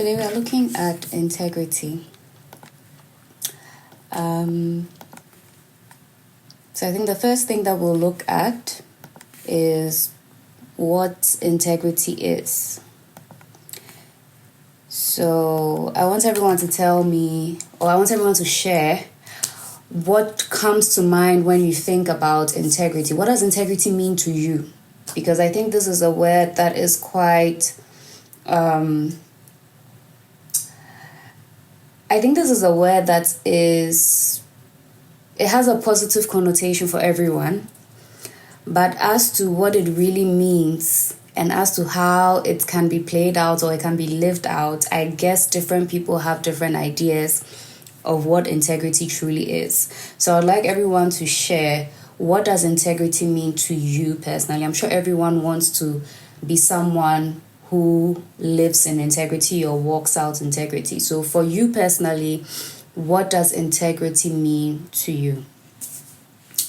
today we are looking at integrity. So I think the first thing that we'll look at is what integrity is. So I want everyone to tell me, or I want everyone to share what comes to mind when you think about integrity. What does integrity mean to you? Because I think this is a word that is quite... I think this is a word that is... It has a positive connotation for everyone. But as to what it really means and as to how it can be played out or it can be lived out, I guess different people have different ideas of what integrity truly is. So I'd like everyone to share, what does integrity mean to you personally? I'm sure everyone wants to be someone who lives in integrity or walks out integrity. So for you personally, what does integrity mean to you?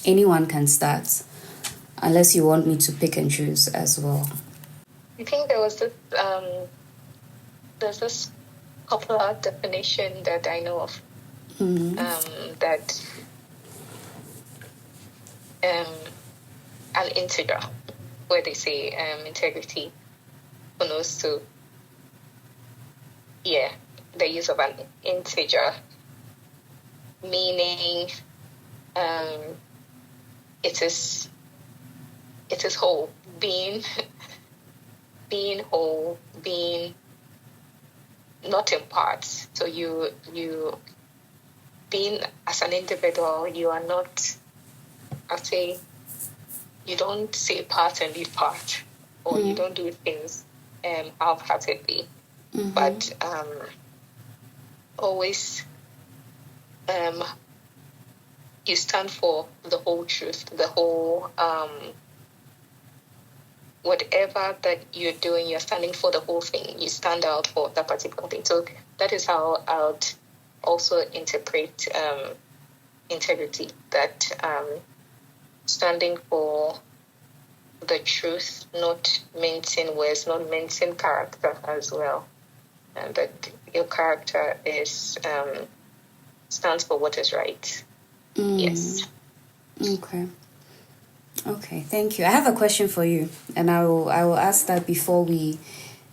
Anyone can start, unless you want me to pick and choose as well. I think there's this popular definition that I know of, that an integer, where they say integrity connotes to, the use of an integer, meaning it is whole, being whole, being not in parts. So you being as an individual, you are not, I'd say, you don't say part and leave part, or you don't do things half-heartedly, but always you stand for the whole truth, the whole whatever that you're doing, you're standing for the whole thing. You stand out for that particular thing. So that is how I would also interpret integrity, that standing for the truth, not mincing words, not mincing character as well. And that your character is stands for what is right. Yes. Okay, thank you. I have a question for you, and I will ask that before we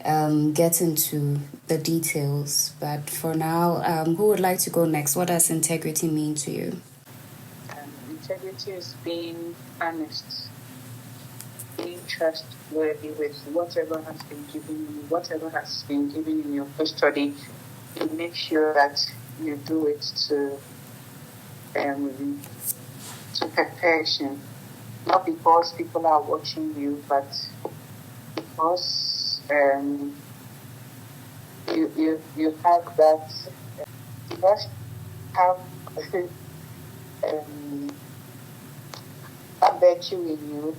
get into the details. But for now, who would like to go next? What does integrity mean to you? Integrity is being honest, being trustworthy with whatever has been given you, whatever has been given in your custody. You make sure that you do it to perfection. Not because people are watching you, but because you have that. You just have that virtue in you.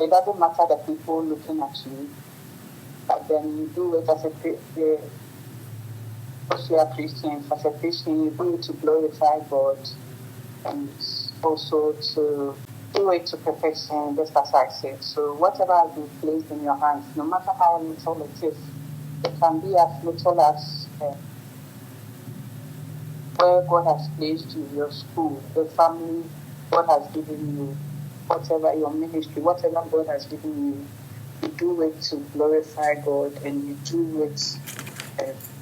It doesn't matter the people looking at you, but then you do it as a because you are Christians. As a Christian, you do it to glorify God, and also to do it to perfection, just as I said. So whatever has been placed in your hands, no matter how little it is, it can be as little as where God has placed you, your school, the family God has given you, whatever your ministry, whatever God has given you, you do it to glorify God, and you do it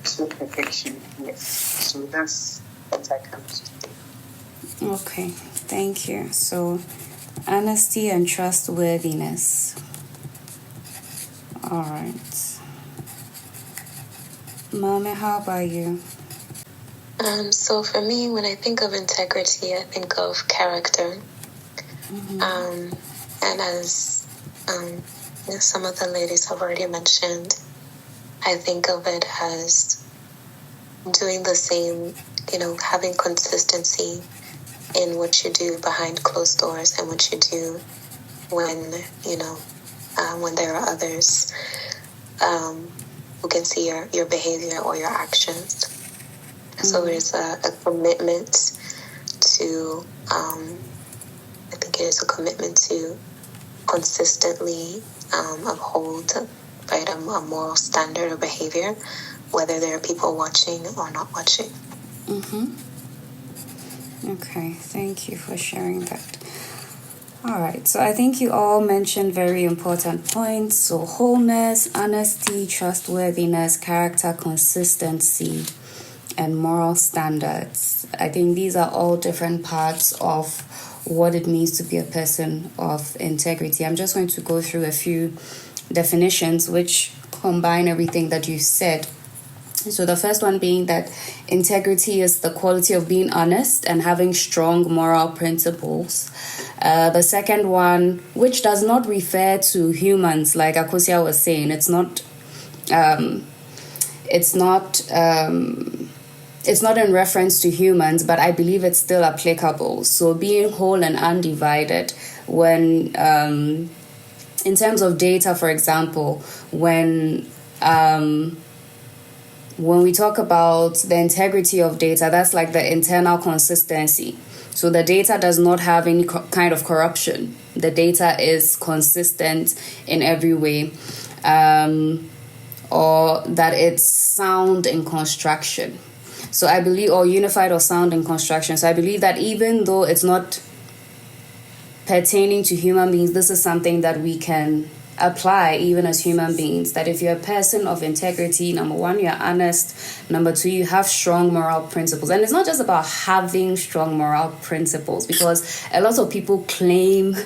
to perfection. Yes. So that's what I come to say. Okay, thank you. So, honesty and trustworthiness. All right. Mama, how about you? So for me, when I think of integrity, I think of character. And as some of the ladies have already mentioned, I think of it as doing the same, having consistency in what you do behind closed doors and what you do when there are others who can see your behavior or your actions. So there's a commitment to, I think it is a commitment to consistently uphold provide a moral standard of behavior, whether there are people watching or not watching. Okay, thank you for sharing that. All right, so I think you all mentioned very important points. So wholeness, honesty, trustworthiness, character, consistency, and moral standards. I think these are all different parts of what it means to be a person of integrity. I'm just going to go through a few definitions which combine everything that you said. So the first one being that integrity is the quality of being honest and having strong moral principles. The second one, which does not refer to humans, like Akosia was saying, it's not in reference to humans, but I believe it's still applicable. So being whole and undivided, when in terms of data, for example, when we talk about the integrity of data, that's like the internal consistency. So the data does not have any kind of corruption. The data is consistent in every way, or that it's sound in construction. So I believe, or unified or sound in construction. So I believe that even though it's not pertaining to human beings, this is something that we can apply even as human beings, that if you're a person of integrity, number one, you're honest, number two, you have strong moral principles. And it's not just about having strong moral principles, because a lot of people claim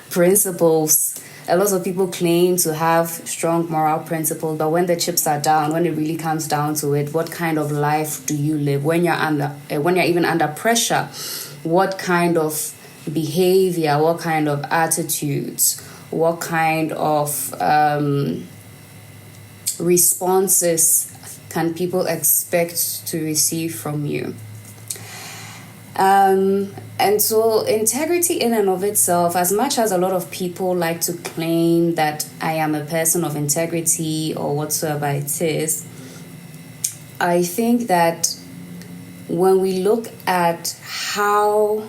principles, a lot of people claim to have strong moral principles, but when the chips are down, when it really comes down to it, what kind of life do you live when you're even under pressure? What kind of behavior, what kind of attitudes, what kind of responses can people expect to receive from you? And so integrity in and of itself, as much as a lot of people like to claim that I am a person of integrity or whatsoever it is, I think that when we look at how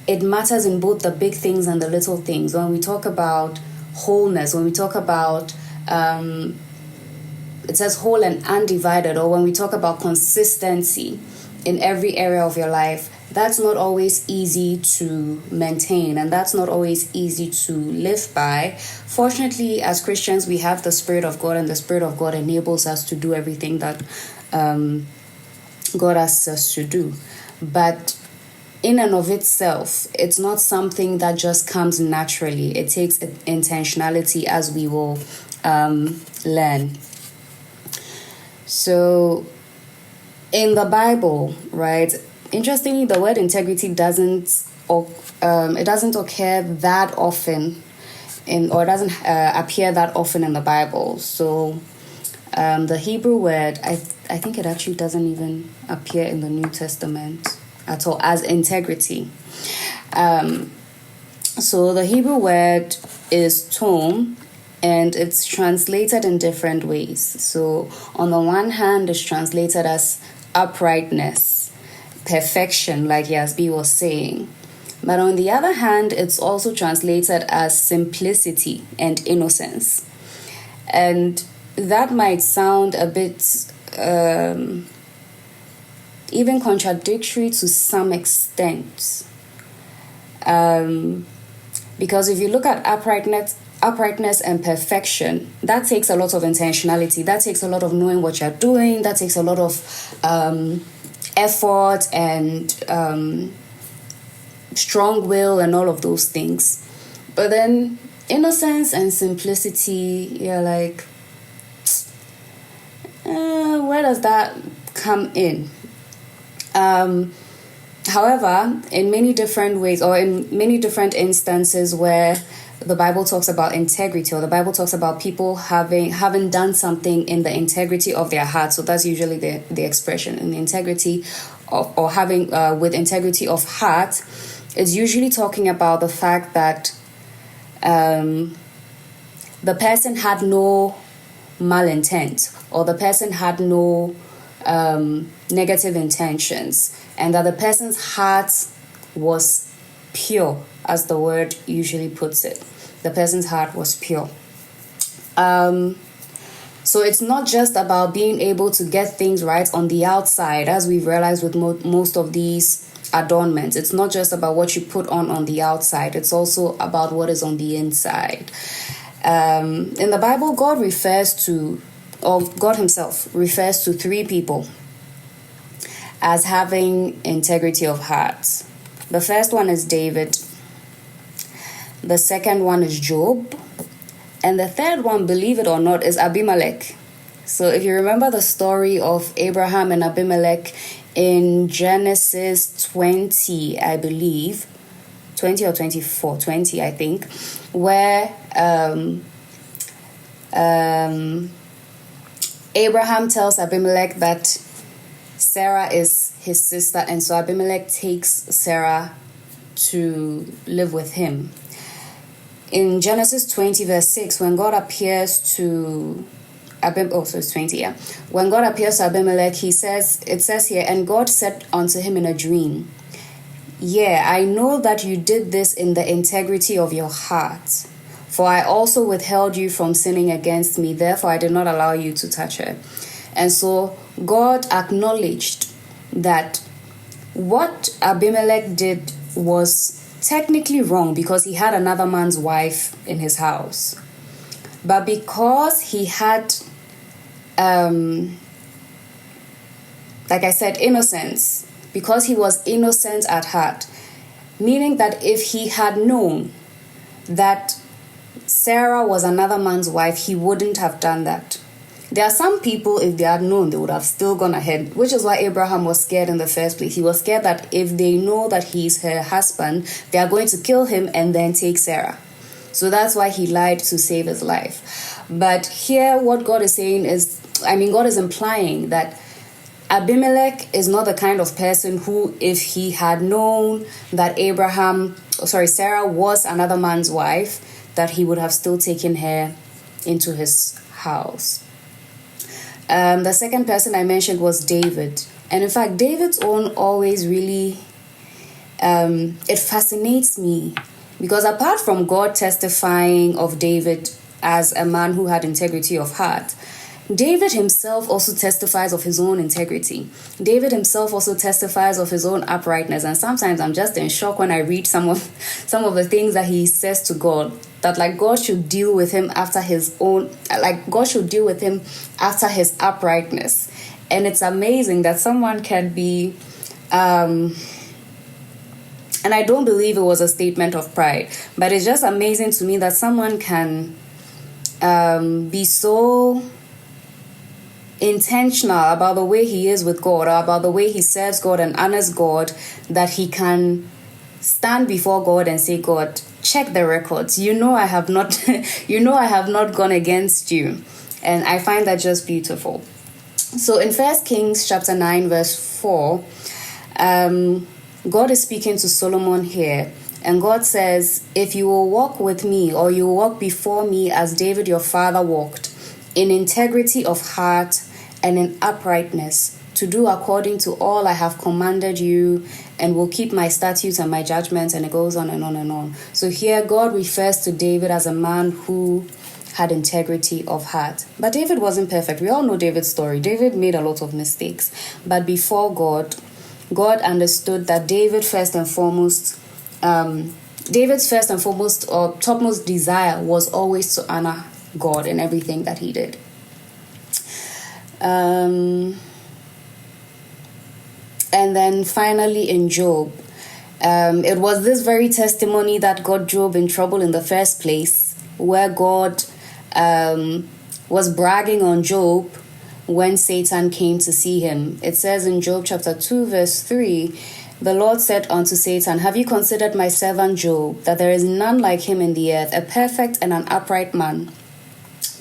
it matters in both the big things and the little things. When we talk about wholeness, when we talk about, it says whole and undivided, or when we talk about consistency in every area of your life, that's not always easy to maintain, and that's not always easy to live by. Fortunately, as Christians, we have the Spirit of God, and the Spirit of God enables us to do everything that God asks us to do. But in and of itself, it's not something that just comes naturally. It takes intentionality, as we will learn. So in the Bible, right, interestingly, the word integrity doesn't occur that often or it doesn't appear that often in the Bible. So the Hebrew word, I think it actually doesn't even appear in the New Testament at all as integrity. So the Hebrew word is tom, and it's translated in different ways. So on the one hand, it's translated as uprightness, perfection, like Yasbi was saying. But on the other hand, it's also translated as simplicity and innocence. And that might sound a bit even contradictory to some extent. Because if you look at uprightness and perfection, that takes a lot of intentionality. That takes a lot of knowing what you're doing. That takes a lot of effort and strong will and all of those things. But then innocence and simplicity, you're like, where does that come in? However, in many different ways, or in many different instances where the Bible talks about integrity, or the Bible talks about people having done something in the integrity of their heart, so that's usually the expression, in the integrity of, or having with integrity of heart, is usually talking about the fact that the person had no malintent, or the person had no negative intentions, and that the person's heart was pure, as the word usually puts it. The person's heart was pure. So it's not just about being able to get things right on the outside, as we've realized with most of these adornments. It's not just about what you put on the outside. It's also about what is on the inside. In the Bible, God himself refers to three people as having integrity of heart. The first one is David. The second one is Job. And the third one, believe it or not, is Abimelech. So if you remember the story of Abraham and Abimelech in Genesis 20, I believe, 20 or 24, 20, I think, where Abraham tells Abimelech that Sarah is his sister, and so Abimelech takes Sarah to live with him. In Genesis 20, verse 6, when God appears to when God appears to Abimelech, it says here, and God said unto him in a dream, I know that you did this in the integrity of your heart, for I also withheld you from sinning against me, therefore I did not allow you to touch her. And so God acknowledged that what Abimelech did was technically wrong because he had another man's wife in his house. But because he had, like I said, innocence, because he was innocent at heart, meaning that if he had known that Sarah was another man's wife, he wouldn't have done that. There are some people, if they had known, they would have still gone ahead, which is why Abraham was scared in the first place. He was scared that if they know that he's her husband, they are going to kill him and then take Sarah. So that's why he lied to save his life. But here what God is saying is, God is implying that Abimelech is not the kind of person who, if he had known that Sarah was another man's wife, that he would have still taken her into his house. The second person I mentioned was David. And in fact, David's own always really, it fascinates me. Because apart from God testifying of David as a man who had integrity of heart, David himself also testifies of his own integrity. David himself also testifies of his own uprightness. And sometimes I'm just in shock when I read some of the things that he says to God. That God should deal with him after his uprightness. And it's amazing that someone can be, and I don't believe it was a statement of pride, but it's just amazing to me that someone can be so intentional about the way he is with God, or about the way he serves God and honors God, that he can stand before God and say, God, check the records. I have not gone against you. And I find that just beautiful. So in 1 Kings chapter 9, verse 4, God is speaking to Solomon here. And God says, if you will walk with me, or you will walk before me as David your father walked, in integrity of heart and in uprightness, to do according to all I have commanded you, and will keep my statutes and my judgments, and it goes on and on and on. So here God refers to David as a man who had integrity of heart. But David wasn't perfect. We all know David's story. David made a lot of mistakes. But before God understood that David's first and foremost or topmost desire was always to honor God in everything that he did. And then finally in Job, it was this very testimony that got Job in trouble in the first place, where God was bragging on Job when Satan came to see him. It says in Job chapter 2, verse 3, the Lord said unto Satan, have you considered my servant Job, that there is none like him in the earth, a perfect and an upright man,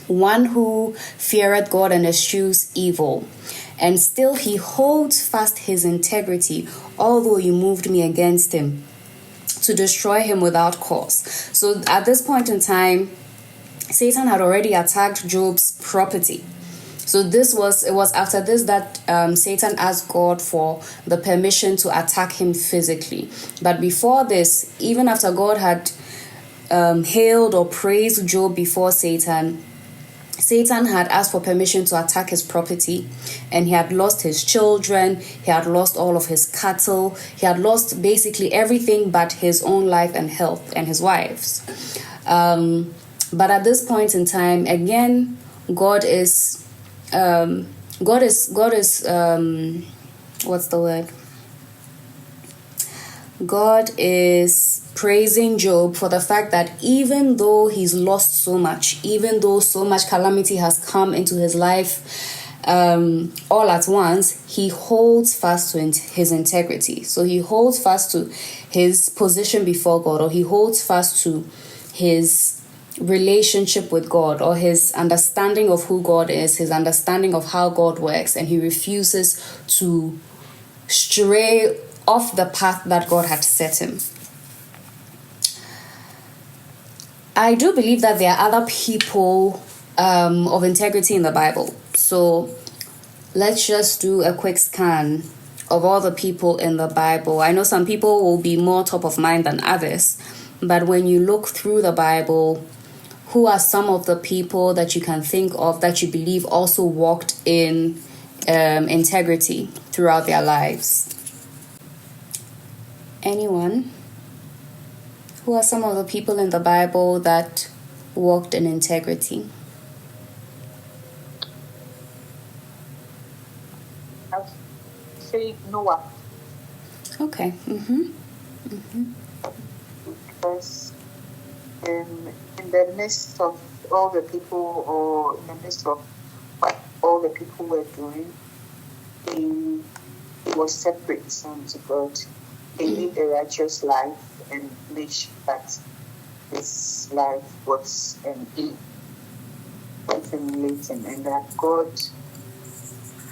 one who feareth God and eschews evil? And still he holds fast his integrity, although you moved me against him to destroy him without cause. So at this point in time, Satan had already attacked Job's property. So it was after this that Satan asked God for the permission to attack him physically. But before this, even after God had hailed or praised Job before Satan, Satan had asked for permission to attack his property, and he had lost his children, he had lost all of his cattle, he had lost basically everything but his own life and health and his wife's. But at this point in time, again, God is what's the word? God is praising Job for the fact that even though he's lost so much, even though so much calamity has come into his life all at once, he holds fast to his integrity. So he holds fast to his position before God, or he holds fast to his relationship with God, or his understanding of who God is, his understanding of how God works, and he refuses to stray off the path that God had set him. I do believe that there are other people of integrity in the Bible. So let's just do a quick scan of all the people in the Bible. I know some people will be more top of mind than others, but when you look through the Bible, who are some of the people that you can think of that you believe also walked in integrity throughout their lives? Anyone? Who are some of the people in the Bible that walked in integrity? I'll say Noah. Okay. Because in the midst of all the people, or in the midst of what all the people were doing, he was separate unto God. He lived a righteous life and made sure that his life was assimilating, and that God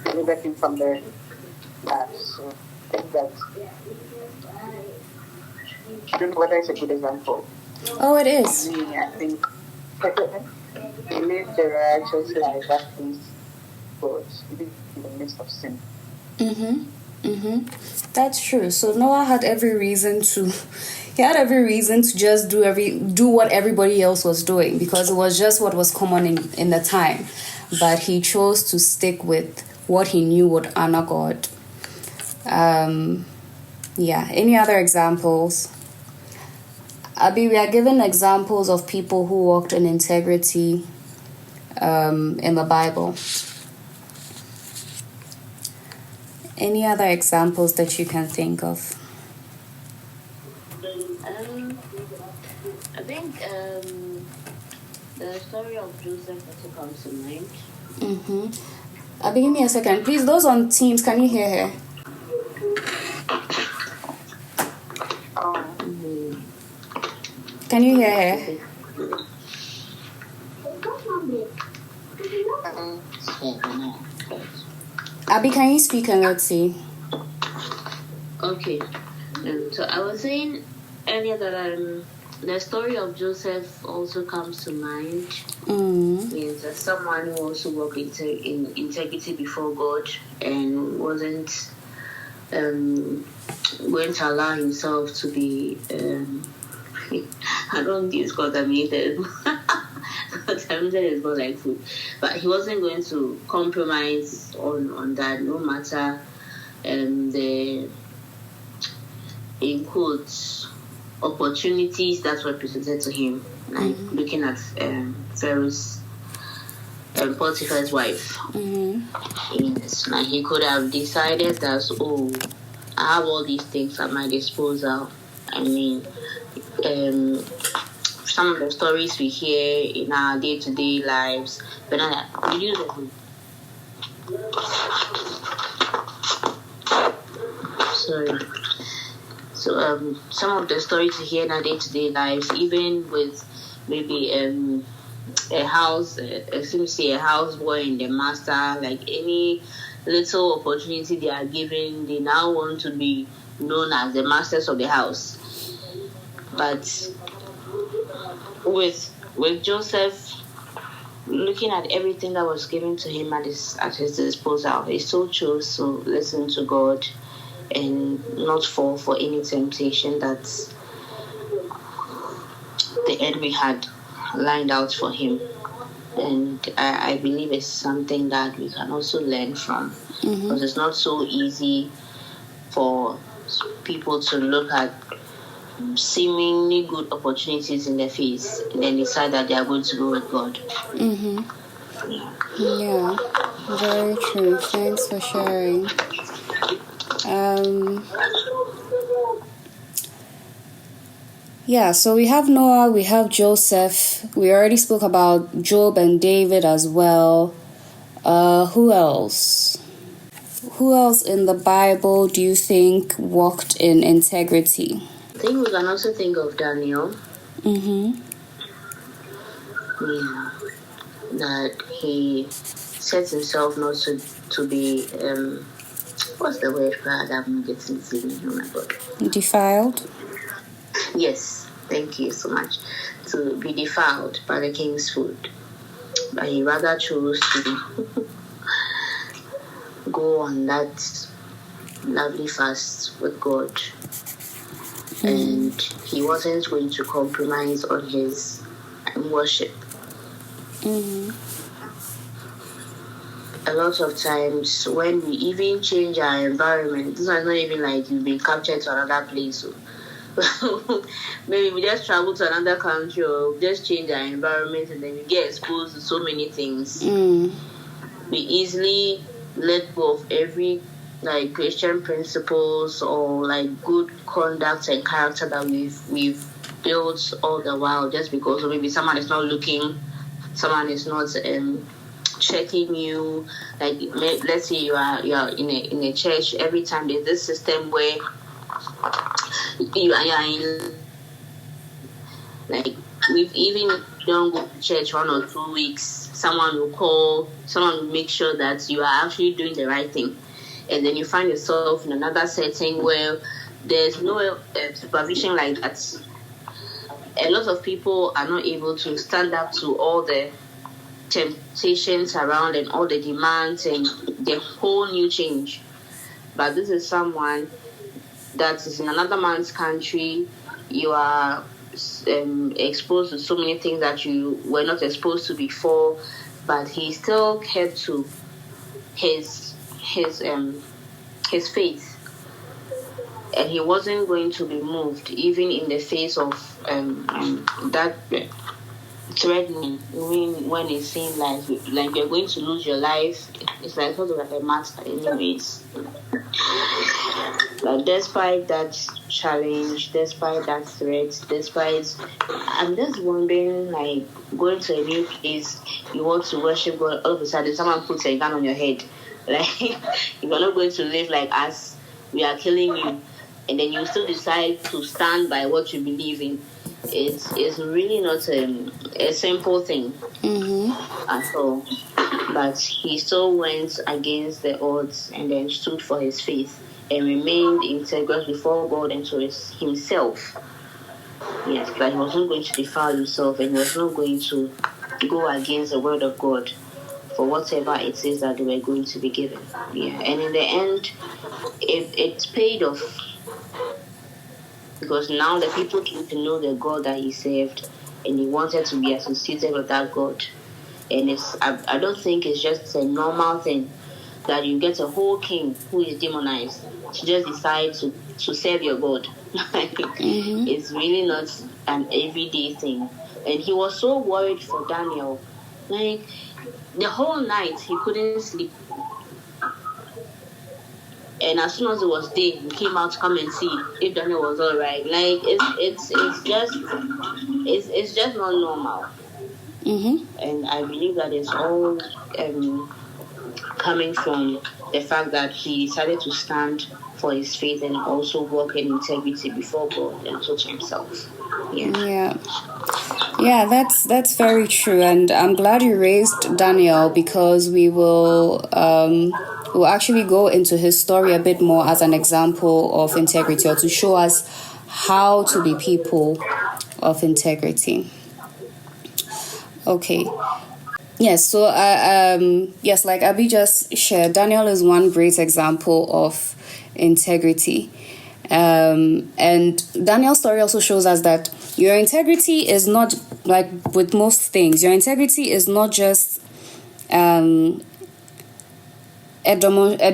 delivered him from the bad. So I think that, I don't know whether it's a good example. Oh, it is. For me, I think he lived a righteous life that pleased God, even in the midst of sin. That's true. So Noah had every reason to just do what everybody else was doing, because it was just what was common in the time. But he chose to stick with what he knew would honor God. Any other examples? Abi, we are given examples of people who walked in integrity in the Bible. Any other examples that you can think of? I think the story of Joseph also comes to mind. Abi, give me a second. Please, those on Teams, can you hear her? Can you hear her? Abi, can you speak and let's see? Okay. So I was saying earlier that the story of Joseph also comes to mind. Means that someone who also walked in integrity before God and wasn't going to allow himself to be I don't use contaminated. Contaminated is not like food, but he wasn't going to compromise on that, no matter the, in quotes, opportunities that were presented to him, like looking at Pharaoh's Potiphar's wife. Yes, like he could have decided that, I have all these things at my disposal. I mean, some of the stories we hear in our day-to-day lives, but we use it. Sorry. So some of the stories we hear in our day-to-day lives, even with maybe a house, simply a houseboy and the master, like any little opportunity they are given, they now want to be known as the masters of the house. But with Joseph, looking at everything that was given to him at his disposal, he still chose to listen to God and not fall for any temptation that the enemy had lined out for him. And I believe it's something that we can also learn from, because it's not so easy for people to look at seemingly good opportunities in their face and then decide that they are going to go with God. Yeah, very true. Thanks for sharing. Yeah, so we have Noah, we have Joseph. We already spoke about Job and David as well. Who else? Who else in the Bible do you think walked in integrity? I think we can also think of Daniel. Yeah, that he set himself not to be what's the word for that? I'm getting silly. Oh my God. Defiled? Yes, thank you so much. To be defiled by the king's food. But he rather chose to go on that lovely fast with God. And he wasn't going to compromise on his worship. A lot of times when we even change our environment, this is not even like you've been captured to another place. So maybe we just travel to another country or just change our environment and then we get exposed to so many things. We easily let go of every like Christian principles or like good conduct and character that we've built all the while, just because maybe someone is not looking, someone is not checking you. Like let's say you are in a church. Every time there's this system where you are in, like we've even don't go to church 1 or 2 weeks, someone will call, someone will make sure that you are actually doing the right thing, and then you find yourself in another setting where there's no supervision like that. A lot of people are not able to stand up to all the temptations around and all the demands and the whole new change. But this is someone that is in another man's country. You are exposed to so many things that you were not exposed to before, but he still kept to his faith, and he wasn't going to be moved even in the face of that threatening. When it seemed like you're going to lose your life, it's like sort of like a master anyways. But despite that challenge, despite that threat, I'm just wondering, like, going to a new place, you want to worship God, all of a sudden someone puts a gun on your head. Like, you're not going to live like us, we are killing you. And then you still decide to stand by what you believe in. It's really not a simple thing at all. But he still went against the odds and then stood for his faith and remained integral before God and to himself. Yes, but he wasn't going to defile himself, and he was not going to go against the word of God for whatever it is that they were going to be given. Yeah, and in the end, it paid off, because now the people came to know the God that he served, and he wanted to be associated with that God. And I don't think it's just a normal thing that you get a whole king who is demonized to just decide to serve your God. It's really not an everyday thing. And he was so worried for Daniel. Like, the whole night he couldn't sleep. And as soon as it was day, he came out to come and see if Daniel was all right. Like, it's just not normal. And I believe that it's all coming from the fact that he decided to stand for his faith and also walk in integrity before God and touch himself. Yeah, that's very true, and I'm glad you raised Daniel, because we'll actually go into his story a bit more as an example of integrity, or to show us how to be people of integrity. Okay. Yes, so yes, like Abby just shared, Daniel is one great example of integrity. And Daniel's story also shows us that your integrity is not, like with most things, your integrity is not just a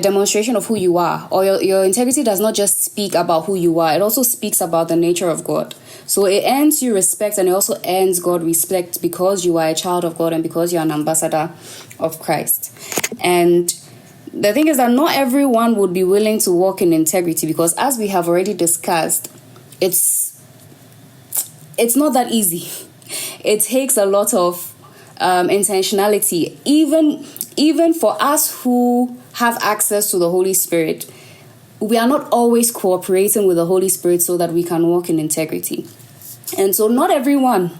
demonstration of who you are, or your integrity does not just speak about who you are, it also speaks about the nature of God. So it earns you respect, and it also earns God respect because you are a child of God and because you're an ambassador of Christ. And the thing is that not everyone would be willing to walk in integrity, because as we have already discussed, it's not that easy. It takes a lot of intentionality. Even for us who have access to the Holy Spirit, we are not always cooperating with the Holy Spirit so that we can walk in integrity. And so not everyone,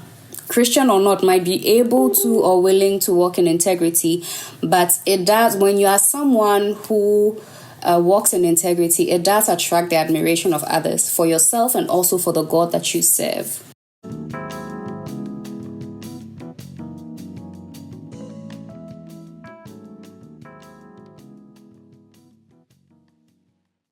Christian or not, might be able to or willing to walk in integrity, but it does, when you are someone who walks in integrity, it does attract the admiration of others for yourself and also for the God that you serve.